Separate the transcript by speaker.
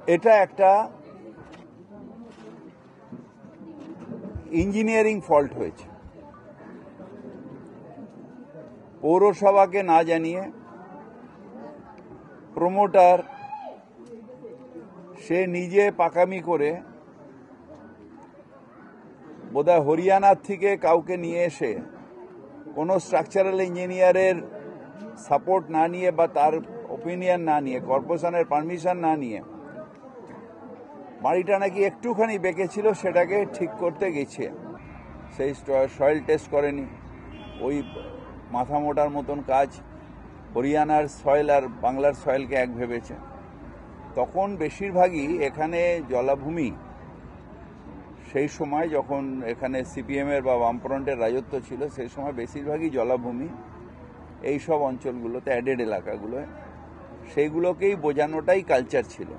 Speaker 1: এটা একটা engineering fault হয়েছে। পৌরসভাকে না জানিয়ে প্রমোটার সে নিজে পাকামি করে বোধহয় হরিয়ানার থেকে কাউকে নিয়ে এসে কোনো স্ট্রাকচারাল ইঞ্জিনিয়ারের সাপোর্ট না নিয়ে বা তার ওপিনিয়ন না নিয়ে, কর্পোরেশনের পারমিশন না নিয়ে বাড়িটা নাকি একটুখানি বেঁকেছিল, সেটাকে ঠিক করতে গেছে। সেই সয়েল টেস্ট করেনি, ওই মাথা মোটার মতন কাজ। হরিয়ানার সয়েল আর বাংলার সয়েলকে এক ভেবেছে। তখন বেশিরভাগই এখানে জলাভূমি, সেই সময় যখন এখানে সিপিএমের বা বামফ্রন্টের রাজত্ব ছিল, সেই সময় বেশিরভাগই জলাভূমি এই সব অঞ্চলগুলোতে, অ্যাডেড এলাকাগুলোয়, সেইগুলোকেই বোঝানোটাই কালচার ছিল।